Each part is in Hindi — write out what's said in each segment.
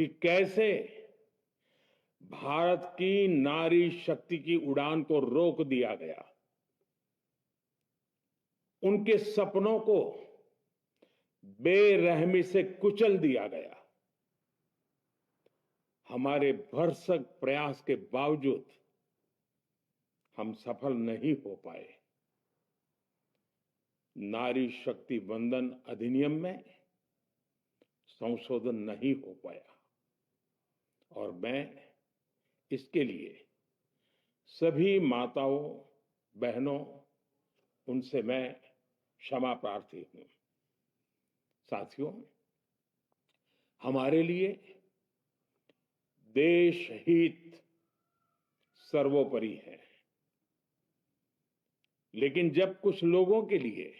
कि कैसे भारत की नारी शक्ति की उड़ान को रोक दिया गया, उनके सपनों को बेरहमी से कुचल दिया गया। हमारे भरसक प्रयास के बावजूद हम सफल नहीं हो पाए। नारी शक्ति वंदन अधिनियम में संशोधन नहीं हो पाया और मैं इसके लिए सभी माताओं, बहनों, उनसे मैं क्षमा प्रार्थी हूं। साथियों, हमारे लिए देश हित सर्वोपरि है, लेकिन जब कुछ लोगों के लिए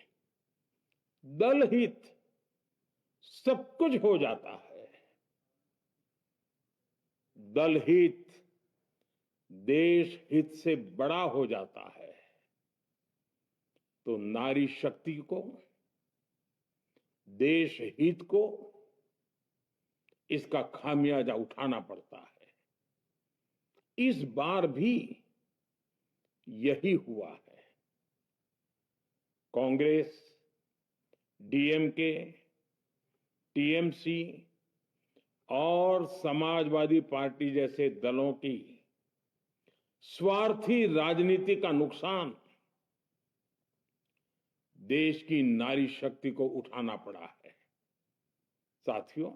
दल हित सब कुछ हो जाता है, दल हित देश हित से बड़ा हो जाता है, तो नारी शक्ति को, देश हित को इसका खामियाजा उठाना पड़ता है। इस बार भी यही हुआ है। कांग्रेस, डीएमके, टीएमसी और समाजवादी पार्टी जैसे दलों की स्वार्थी राजनीति का नुकसान देश की नारी शक्ति को उठाना पड़ा है। साथियों,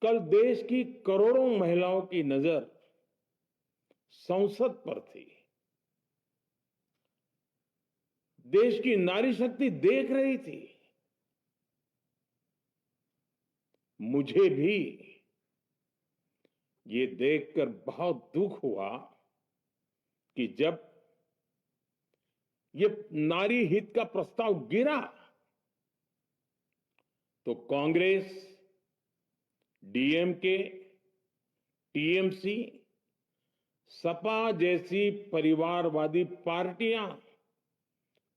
कल देश की करोड़ों महिलाओं की नजर संसद पर थी। देश की नारी शक्ति देख रही थी। मुझे भी ये देखकर बहुत दुख हुआ कि जब ये नारी हित का प्रस्ताव गिरा तो कांग्रेस, डीएमके, टीएमसी, सपा जैसी परिवारवादी पार्टियां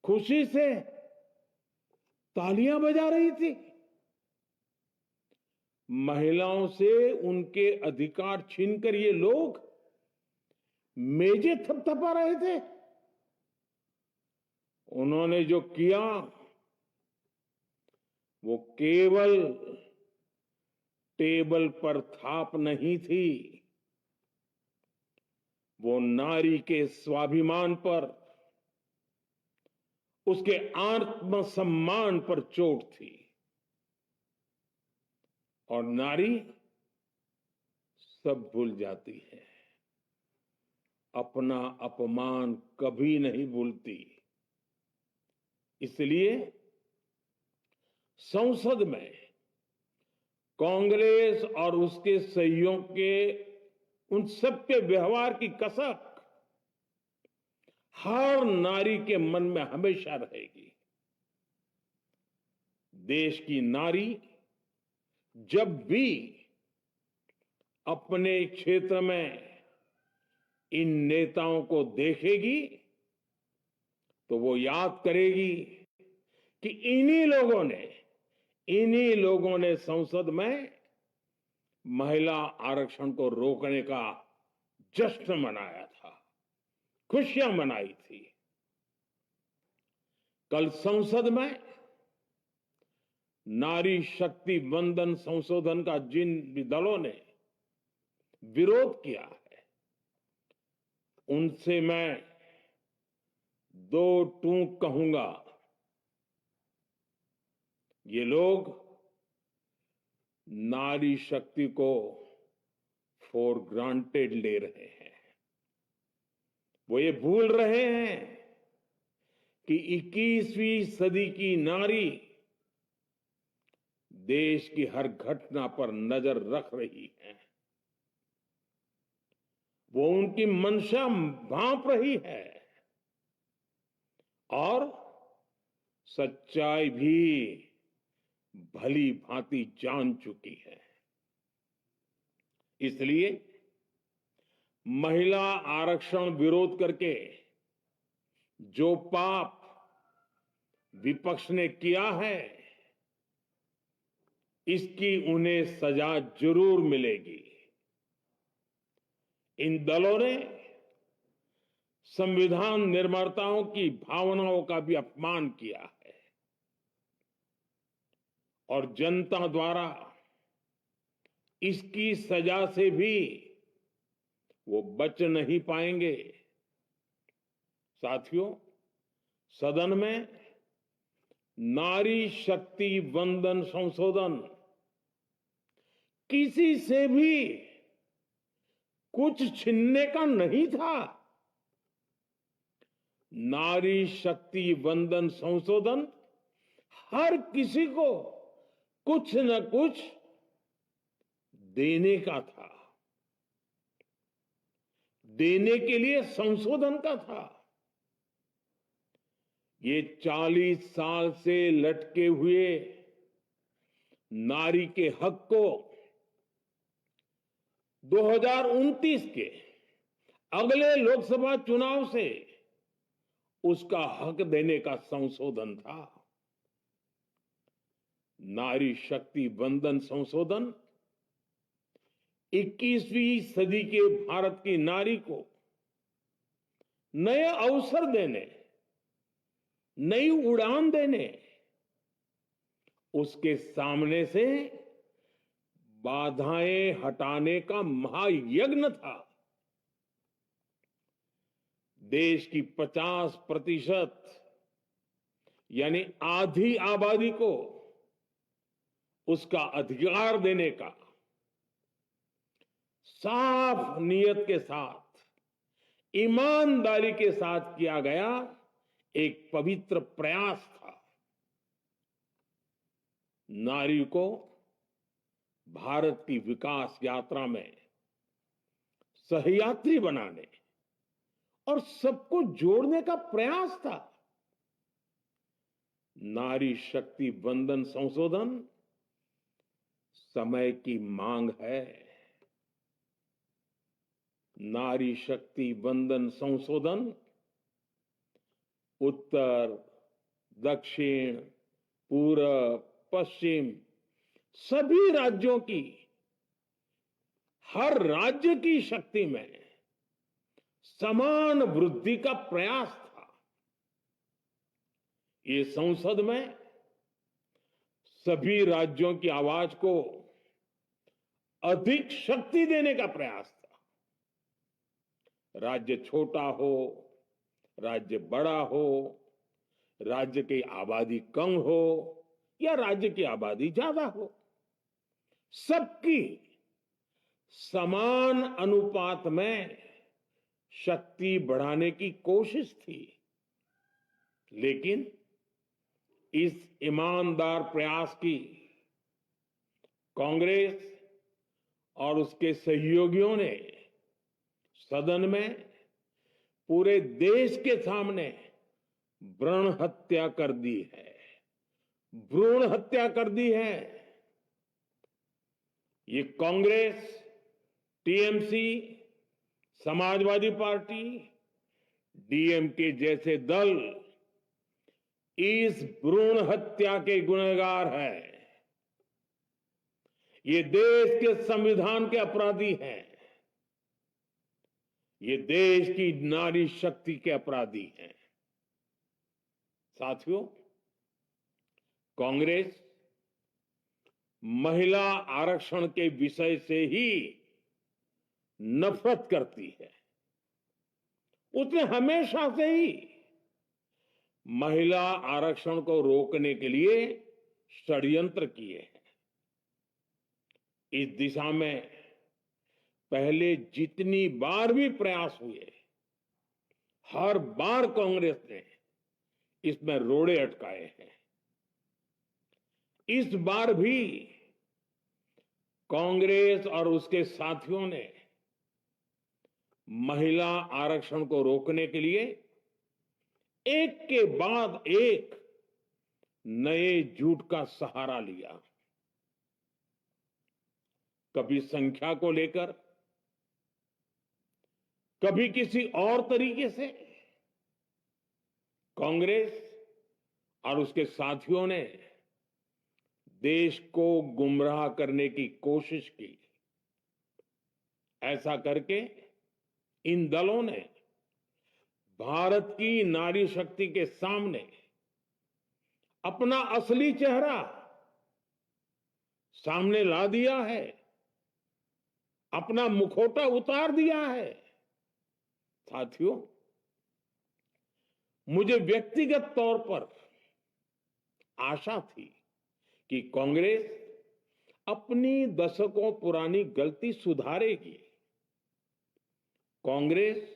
खुशी से तालियां बजा रही थी। महिलाओं से उनके अधिकार छीनकर ये लोग मेजें थपथपा रहे थे। उन्होंने जो किया वो केवल टेबल पर थाप नहीं थी, वो नारी के स्वाभिमान पर, उसके आत्मसम्मान पर चोट थी। और नारी सब भूल जाती है, अपना अपमान कभी नहीं भूलती। इसलिए संसद में कांग्रेस और उसके सहयोग के उन सबके व्यवहार की कसक हर नारी के मन में हमेशा रहेगी। देश की नारी जब भी अपने क्षेत्र में इन नेताओं को देखेगी तो वो याद करेगी कि इन्हीं लोगों ने संसद में महिला आरक्षण को रोकने का जश्न मनाया था, खुशियां मनाई थी। कल संसद में नारी शक्ति वंदन संशोधन का जिन भी दलों ने विरोध किया है, उनसे मैं दो टूक कहूंगा। ये लोग नारी शक्ति को फॉर ग्रांटेड ले रहे हैं। वो ये भूल रहे हैं कि 21वीं सदी की नारी देश की हर घटना पर नजर रख रही है। वो उनकी मंशा भांप रही है और सच्चाई भी भली भांति जान चुकी है। इसलिए महिला आरक्षण विरोध करके जो पाप विपक्ष ने किया है, इसकी उन्हें सजा जरूर मिलेगी। इन दलों ने संविधान निर्माताओं की भावनाओं का भी अपमान किया है और जनता द्वारा इसकी सजा से भी वो बच नहीं पाएंगे। साथियों, सदन में नारी शक्ति वंदन संशोधन किसी से भी कुछ छीनने का नहीं था। नारी शक्ति वंदन संशोधन हर किसी को कुछ न कुछ देने का था, देने के लिए संशोधन का था। ये 40 साल से लटके हुए नारी के हक को 2029 के अगले लोकसभा चुनाव से उसका हक देने का संशोधन था। नारी शक्ति वंदन संशोधन 21वीं सदी के भारत की नारी को नए अवसर देने, नई उड़ान देने, उसके सामने से बाधाएं हटाने का महायज्ञ था। देश की 50% यानी आधी आबादी को उसका अधिकार देने का साफ नियत के साथ, ईमानदारी के साथ किया गया एक पवित्र प्रयास था। नारी को भारत की विकास यात्रा में सहयात्री बनाने और सबको जोड़ने का प्रयास था। नारी शक्ति वंदन संशोधन समय की मांग है। नारी शक्ति वंदन संशोधन उत्तर, दक्षिण, पूर्व, पश्चिम सभी राज्यों की, हर राज्य की शक्ति में समान वृद्धि का प्रयास था। ये संसद में सभी राज्यों की आवाज को अधिक शक्ति देने का प्रयास था। राज्य छोटा हो, राज्य बड़ा हो, राज्य की आबादी कम हो या राज्य की आबादी ज्यादा हो, सबकी समान अनुपात में शक्ति बढ़ाने की कोशिश थी। लेकिन इस ईमानदार प्रयास की कांग्रेस और उसके सहयोगियों ने सदन में पूरे देश के सामने भ्रूण हत्या कर दी है। भ्रूण हत्या कर दी है। ये Congress, TMC, Samajwadi party, DMK जैसे दल इस भ्रूण हत्या के गुनहगार हैं। ये देश के संविधान के अपराधी हैं। ये देश की नारी शक्ति के अपराधी हैं। साथियों, कांग्रेस महिला आरक्षण के विषय से ही नफरत करती है। उसने हमेशा से ही महिला आरक्षण को रोकने के लिए षड्यंत्र किए हैं। इस दिशा में पहले जितनी बार भी प्रयास हुए, हर बार कांग्रेस ने इसमें रोड़े अटकाए हैं। इस बार भी कांग्रेस और उसके साथियों ने महिला आरक्षण को रोकने के लिए एक के बाद एक नए झूठ का सहारा लिया। कभी संख्या को लेकर, कभी किसी और तरीके से कांग्रेस और उसके साथियों ने देश को गुमराह करने की कोशिश की। ऐसा करके इन दलों ने भारत की नारी शक्ति के सामने अपना असली चेहरा सामने ला दिया है, अपना मुखौटा उतार दिया है। साथियों, मुझे व्यक्तिगत तौर पर आशा थी कि कांग्रेस अपनी दशकों पुरानी गलती सुधारेगी। कांग्रेस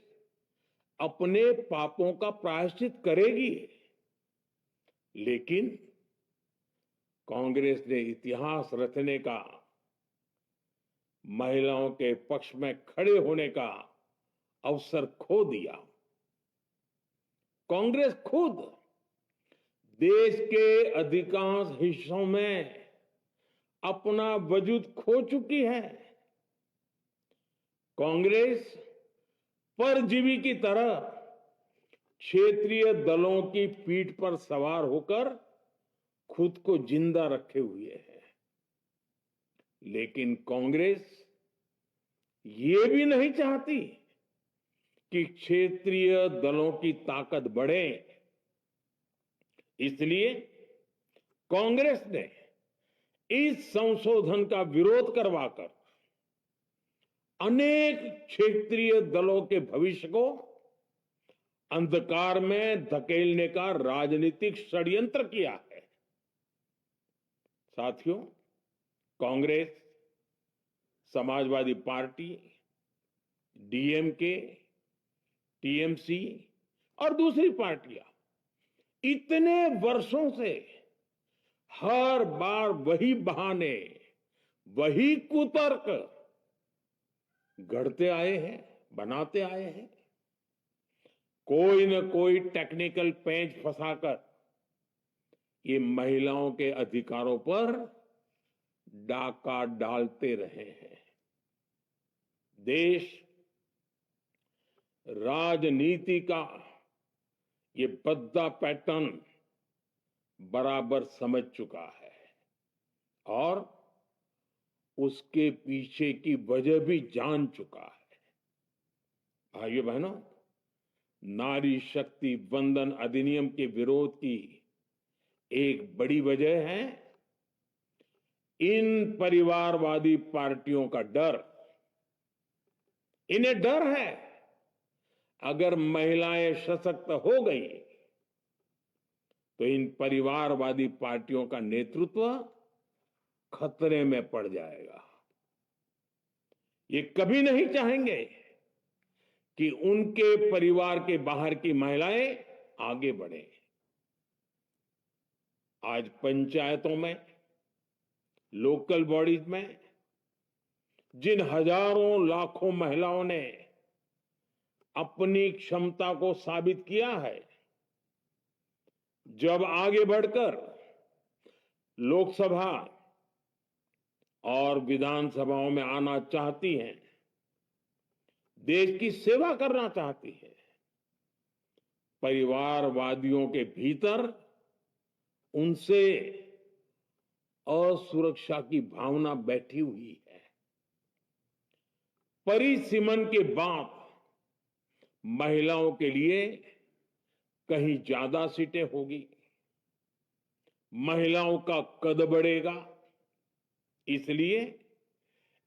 अपने पापों का प्रायश्चित करेगी। लेकिन कांग्रेस ने इतिहास रचने का, महिलाओं के पक्ष में खड़े होने का अवसर खो दिया। कांग्रेस खुद देश के अधिकांश हिस्सों में अपना वजूद खो चुकी है। कांग्रेस परजीवी की तरह क्षेत्रीय दलों की पीठ पर सवार होकर खुद को जिंदा रखे हुए है। लेकिन कांग्रेस ये भी नहीं चाहती कि क्षेत्रीय दलों की ताकत बढ़े। इसलिए कांग्रेस ने इस संशोधन का विरोध करवाकर अनेक क्षेत्रीय दलों के भविष्य को अंधकार में धकेलने का राजनीतिक षड्यंत्र किया है। साथियों, Congress, Samajwadi party, DMK, TMC और दूसरी पार्टियां इतने वर्षों से हर बार वही बहाने, वही कुतर्क गढ़ते आए हैं, बनाते आए हैं। कोई न कोई टेक्निकल पेंच फंसाकर ये महिलाओं के अधिकारों पर डाका डालते रहे हैं। देश राजनीति का ये भद्दा पैटर्न बराबर समझ चुका है और उसके पीछे की वजह भी जान चुका है। भाइयों बहनों, नारी शक्ति वंदन अधिनियम के विरोध की एक बड़ी वजह है इन परिवारवादी पार्टियों का डर। इन्हें डर है अगर महिलाएं सशक्त हो गई तो इन परिवारवादी पार्टियों का नेतृत्व खतरे में पड़ जाएगा। ये कभी नहीं चाहेंगे कि उनके परिवार के बाहर की महिलाएं आगे बढ़े। आज पंचायतों में, लोकल बॉडीज में जिन हजारों लाखों महिलाओं ने अपनी क्षमता को साबित किया है, जब आगे बढ़कर लोकसभा और विधानसभाओं में आना चाहती हैं, देश की सेवा करना चाहती है, परिवारवादियों के भीतर उनसे असुरक्षा की भावना बैठी हुई है। परिसीमन के बाद महिलाओं के लिए कहीं ज्यादा सीटें होगी, महिलाओं का कद बढ़ेगा। इसलिए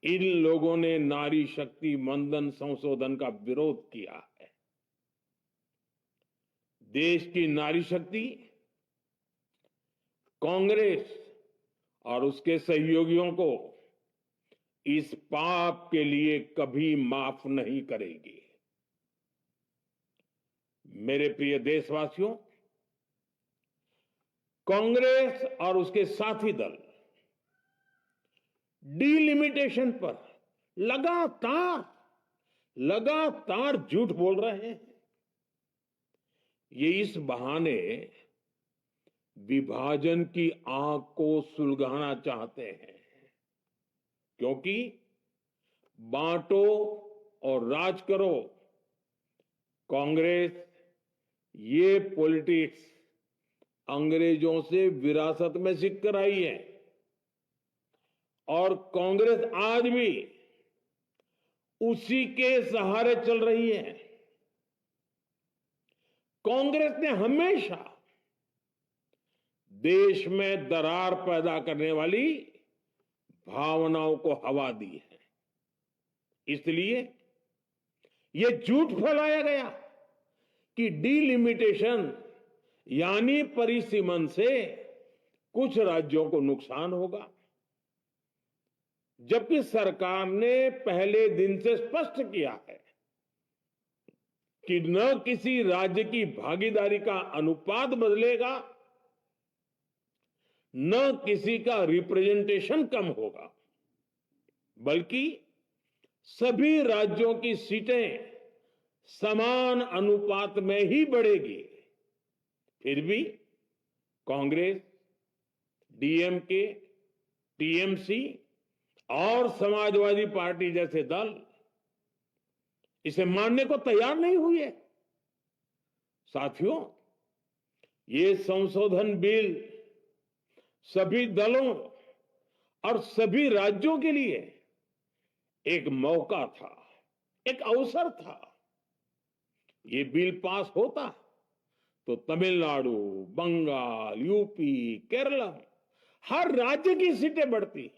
इन लोगों ने नारी शक्ति वंदन संशोधन का विरोध किया है। देश की नारी शक्ति कांग्रेस और उसके सहयोगियों को इस पाप के लिए कभी माफ नहीं करेगी। मेरे प्रिय देशवासियों, कांग्रेस और उसके साथी दल डिलिमिटेशन पर लगातार झूठ बोल रहे हैं। ये इस बहाने विभाजन की आग को सुलगाना चाहते हैं, क्योंकि बांटो और राज करो, कांग्रेस ये पॉलिटिक्स अंग्रेजों से विरासत में सीख कर आई है। और कांग्रेस आज भी उसी के सहारे चल रही है। कांग्रेस ने हमेशा देश में दरार पैदा करने वाली भावनाओं को हवा दी है। इसलिए यह झूठ फैलाया गया कि डीलिमिटेशन यानी परिसीमन से कुछ राज्यों को नुकसान होगा, जबकि सरकार ने पहले दिन से स्पष्ट किया है कि न किसी राज्य की भागीदारी का अनुपात बदलेगा, न किसी का रिप्रेजेंटेशन कम होगा, बल्कि सभी राज्यों की सीटें समान अनुपात में ही बढ़ेगी। फिर भी कांग्रेस, डीएमके, टीएमसी और समाजवादी पार्टी जैसे दल इसे मानने को तैयार नहीं हुए। साथियों, ये संशोधन बिल सभी दलों और सभी राज्यों के लिए एक मौका था, एक अवसर था। ये बिल पास होता तो तमिलनाडु, बंगाल, यूपी, केरला हर राज्य की सीटें बढ़ती।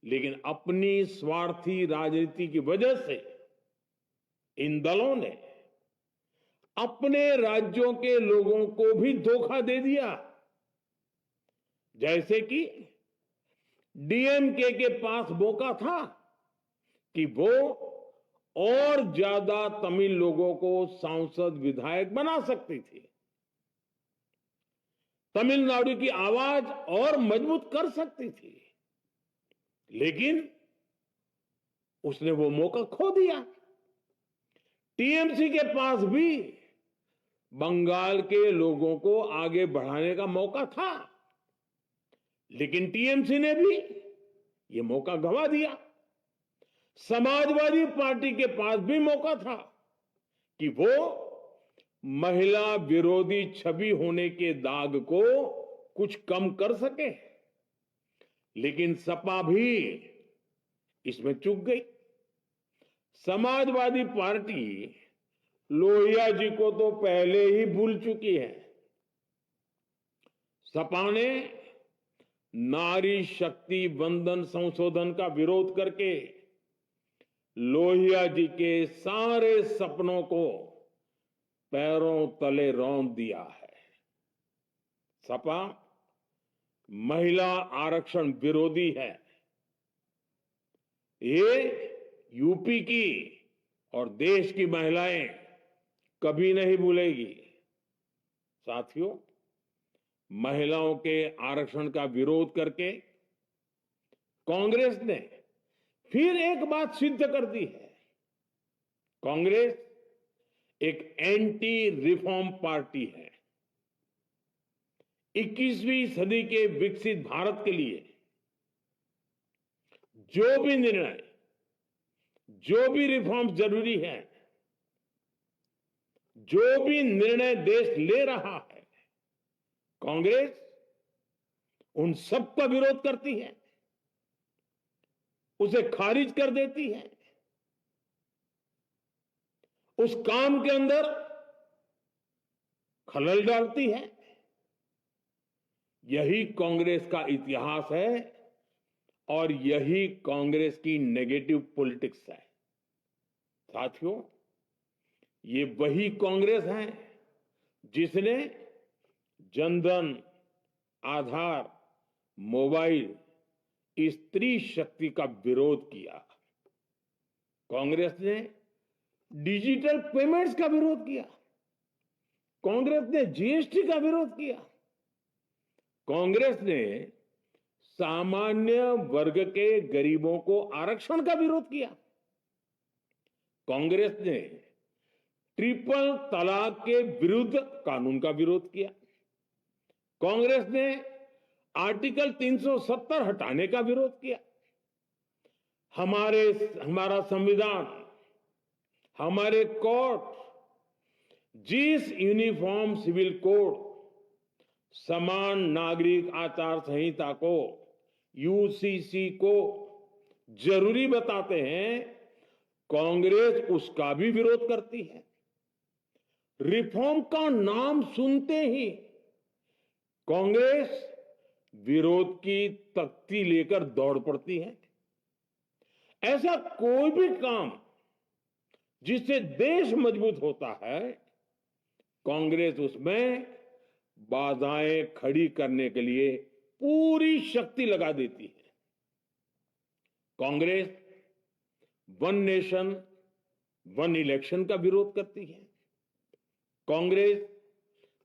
लेकिन अपनी स्वार्थी राजनीति की वजह से इन दलों ने अपने राज्यों के लोगों को भी धोखा दे दिया। जैसे कि डीएमके के पास मौका था कि वो और ज्यादा तमिल लोगों को सांसद विधायक बना सकती थी, तमिलनाडु की आवाज और मजबूत कर सकती थी, लेकिन उसने वो मौका खो दिया। टीएमसी के पास भी बंगाल के लोगों को आगे बढ़ाने का मौका था, लेकिन टीएमसी ने भी ये मौका गंवा दिया। समाजवादी पार्टी के पास भी मौका था कि वो महिला विरोधी छवि होने के दाग को कुछ कम कर सके, लेकिन सपा भी इसमें चूक गई। समाजवादी पार्टी लोहिया जी को तो पहले ही भूल चुकी है। सपा ने नारी शक्ति वंदन संशोधन का विरोध करके लोहिया जी के सारे सपनों को पैरों तले रौंद दिया है। सपा महिला आरक्षण विरोधी है। ये यूपी की और देश की महिलाएं कभी नहीं भूलेगी। साथियों, महिलाओं के आरक्षण का विरोध करके कांग्रेस ने फिर एक बात सिद्ध कर दी है। कांग्रेस एक एंटी रिफॉर्म पार्टी है। 21वीं सदी के विकसित भारत के लिए जो भी निर्णय, जो भी रिफॉर्म जरूरी है, जो भी निर्णय देश ले रहा है, कांग्रेस उन सब का विरोध करती है, उसे खारिज कर देती है, उस काम के अंदर खलल डालती है। यही कांग्रेस का इतिहास है और यही कांग्रेस की नेगेटिव पॉलिटिक्स है। साथियों, ये वही कांग्रेस है जिसने जनधन, आधार, मोबाइल, स्त्री शक्ति का विरोध किया। कांग्रेस ने डिजिटल पेमेंट्स का विरोध किया। कांग्रेस ने जीएसटी का विरोध किया। कांग्रेस ने सामान्य वर्ग के गरीबों को आरक्षण का विरोध किया। कांग्रेस ने ट्रिपल तलाक के विरुद्ध कानून का विरोध किया। कांग्रेस ने आर्टिकल 370 हटाने का विरोध किया। हमारा संविधान, हमारे कोर्ट जिस यूनिफॉर्म सिविल कोड, समान नागरिक आचार संहिता को यूसीसी को जरूरी बताते हैं, कांग्रेस उसका भी विरोध करती है। रिफॉर्म का नाम सुनते ही कांग्रेस विरोध की तख्ती लेकर दौड़ पड़ती है। ऐसा कोई भी काम जिससे देश मजबूत होता है, कांग्रेस उसमें बाधाएं खड़ी करने के लिए पूरी शक्ति लगा देती है। Congress one nation one election का विरोध करती है। कांग्रेस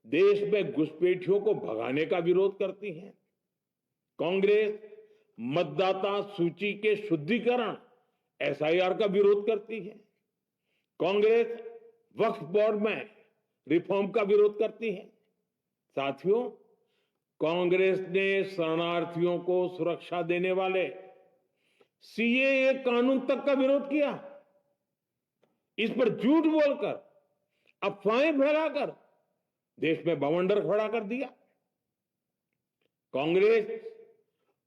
देश में घुसपैठियों को भगाने का विरोध करती है। कांग्रेस मतदाता सूची के शुद्धिकरण एसआईआर का विरोध करती है। कांग्रेस वक्फ बोर्ड में रिफॉर्म का विरोध करती है। साथियों, कांग्रेस ने शरणार्थियों को सुरक्षा देने वाले सीएए कानून तक का विरोध किया। इस पर झूठ बोलकर, अफवाहें फैलाकर देश में बवंडर खड़ा कर दिया। कांग्रेस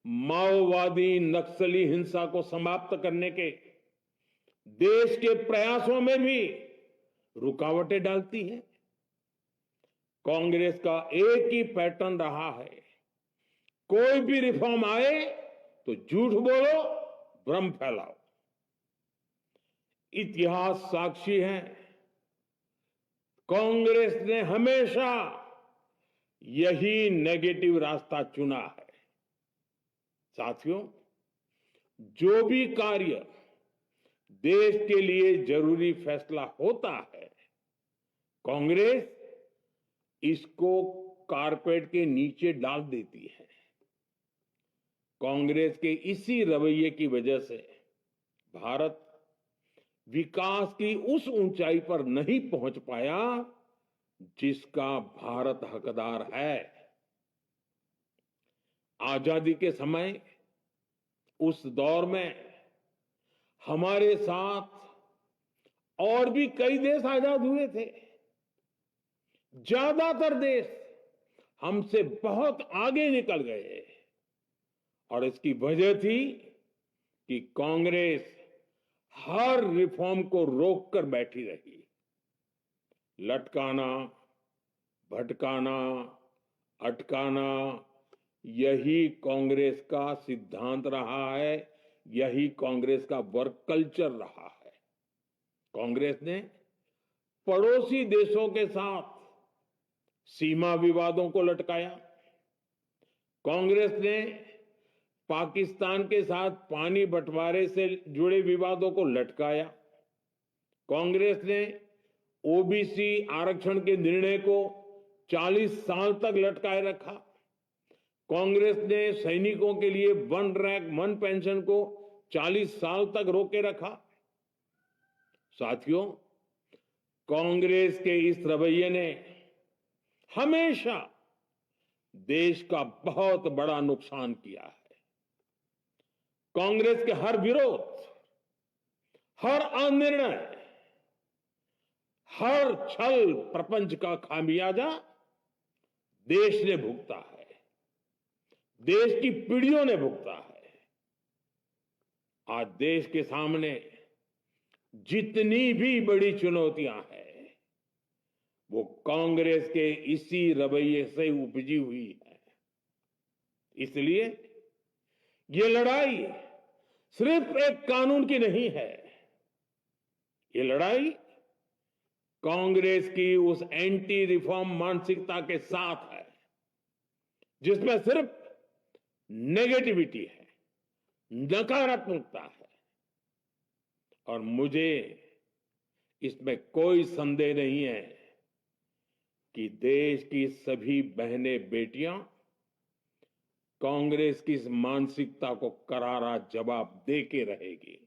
माओवादी नक्सली हिंसा को समाप्त करने के देश के प्रयासों में भी रुकावटें डालती है। कांग्रेस का एक ही पैटर्न रहा है, कोई भी रिफॉर्म आए तो झूठ बोलो, भ्रम फैलाओ। इतिहास साक्षी है, कांग्रेस ने हमेशा यही नेगेटिव रास्ता चुना है। साथियों, जो भी कार्य देश के लिए जरूरी फैसला होता है, कांग्रेस इसको कारपेट के नीचे डाल देती है। कांग्रेस के इसी रवैये की वजह से भारत विकास की उस ऊंचाई पर नहीं पहुंच पाया जिसका भारत हकदार है। आजादी के समय उस दौर में हमारे साथ और भी कई देश आजाद हुए थे। ज्यादातर देश हमसे बहुत आगे निकल गए और इसकी वजह थी कि कांग्रेस हर रिफॉर्म को रोककर बैठी रही। लटकाना, भटकाना, अटकाना, यही कांग्रेस का सिद्धांत रहा है, यही कांग्रेस का वर्क कल्चर रहा है। कांग्रेस ने पड़ोसी देशों के साथ सीमा विवादों को लटकाया। कांग्रेस ने पाकिस्तान के साथ पानी बंटवारे से जुड़े विवादों को लटकाया। कांग्रेस ने ओबीसी आरक्षण के निर्णय को 40 साल तक लटकाए रखा। कांग्रेस ने सैनिकों के लिए वन रैंक वन पेंशन को 40 साल तक रोके रखा। साथियों, कांग्रेस के इस रवैये ने हमेशा देश का बहुत बड़ा नुकसान किया है। कांग्रेस के हर विरोध, हर अनिर्णय, हर छल प्रपंच का खामियाजा देश ने भुगता है, देश की पीढ़ियों ने भुगता है। आज देश के सामने जितनी भी बड़ी चुनौतियां हैं, वो कांग्रेस के इसी रवैये से उपजी हुई है। इसलिए ये लड़ाई सिर्फ एक कानून की नहीं है, ये लड़ाई कांग्रेस की उस एंटी रिफॉर्म मानसिकता के साथ है जिसमें सिर्फ नेगेटिविटी है, नकारात्मकता है। और मुझे इसमें कोई संदेह नहीं है कि देश की सभी बहनें बेटियां कांग्रेस की इस मानसिकता को करारा जवाब दे के रहेगी।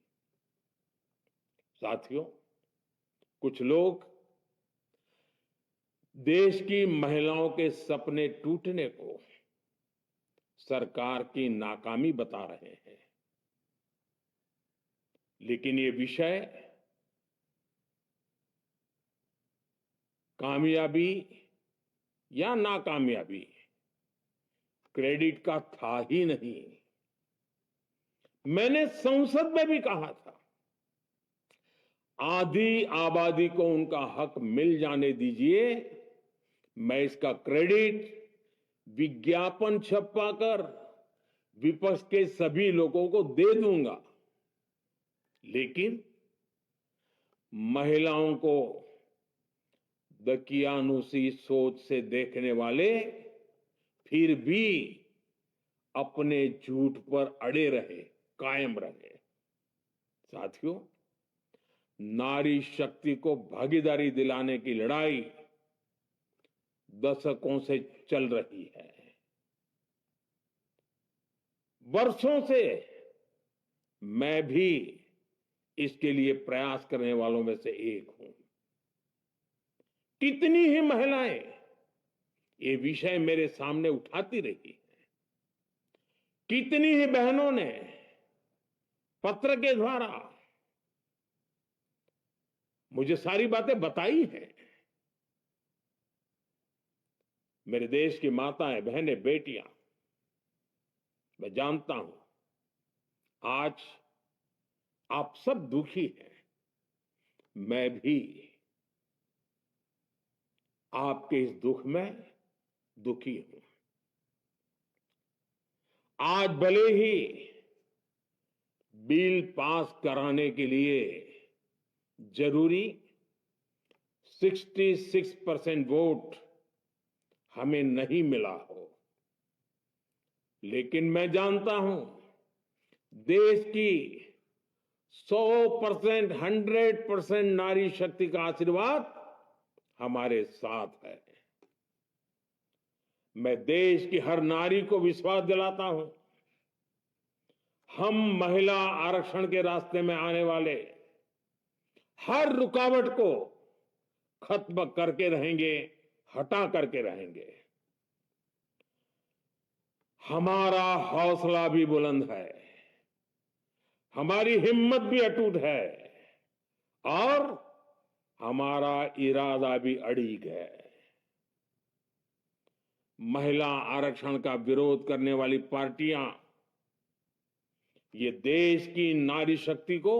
साथियों, कुछ लोग देश की महिलाओं के सपने टूटने को सरकार की नाकामी बता रहे हैं, लेकिन ये विषय कामयाबी या नाकामयाबी क्रेडिट का था ही नहीं। मैंने संसद में भी कहा था, आधी आबादी को उनका हक मिल जाने दीजिए। मैं इसका क्रेडिट विज्ञापन छपवाकर विपक्ष के सभी लोगों को दे दूंगा, लेकिन महिलाओं को दकियानुसी सोच से देखने वाले फिर भी अपने झूठ पर अड़े रहे, कायम रहे। साथियों, नारी शक्ति को भागीदारी दिलाने की लड़ाई दशकों से चल रही है। वर्षों से मैं भी इसके लिए प्रयास करने वालों में से एक हूं। कितनी ही महिलाएं ये विषय मेरे सामने उठाती रही हैं, कितनी ही बहनों ने पत्र के द्वारा मुझे सारी बातें बताई हैं। मेरे देश की माताएं, बहनें, बेटियां, मैं जानता हूं आज आप सब दुखी हैं। मैं भी आपके इस दुख में दुखी हूं। आज भले ही बिल पास कराने के लिए जरूरी 66% वोट हमें नहीं मिला हो, लेकिन मैं जानता हूं देश की 100%, 100% नारी शक्ति का आशीर्वाद हमारे साथ है। मैं देश की हर नारी को विश्वास दिलाता हूं, हम महिला आरक्षण के रास्ते में आने वाले हर रुकावट को खत्म करके रहेंगे, हटा करके रहेंगे। हमारा हौसला भी बुलंद है, हमारी हिम्मत भी अटूट है और हमारा इरादा भी अड़िग है। महिला आरक्षण का विरोध करने वाली पार्टियां ये देश की नारी शक्ति को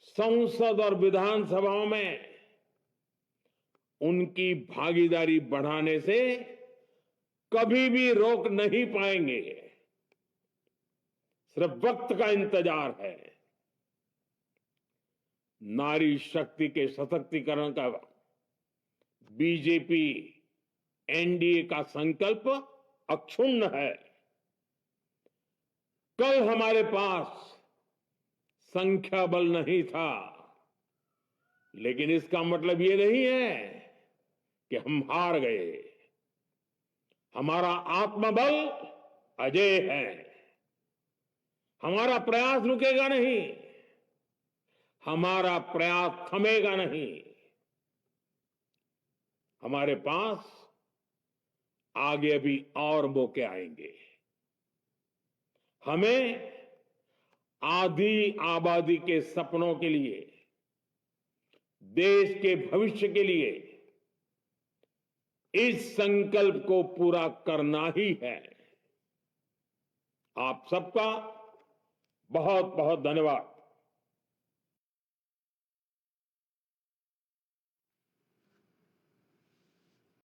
संसद और विधानसभाओं में उनकी भागीदारी बढ़ाने से कभी भी रोक नहीं पाएंगे। सिर्फ वक्त का इंतजार है। नारी शक्ति के सशक्तिकरण का बीजेपी एनडीए का संकल्प अक्षुण्ण है। कल हमारे पास संख्या बल नहीं था, लेकिन इसका मतलब ये नहीं है कि हम हार गए। हमारा आत्मबल अजेय है। हमारा प्रयास रुकेगा नहीं, हमारा प्रयास थमेगा नहीं। हमारे पास आगे भी और मौके आएंगे। हमें आधी आबादी के सपनों के लिए, देश के भविष्य के लिए इस संकल्प को पूरा करना ही है। आप सबका बहुत बहुत धन्यवाद।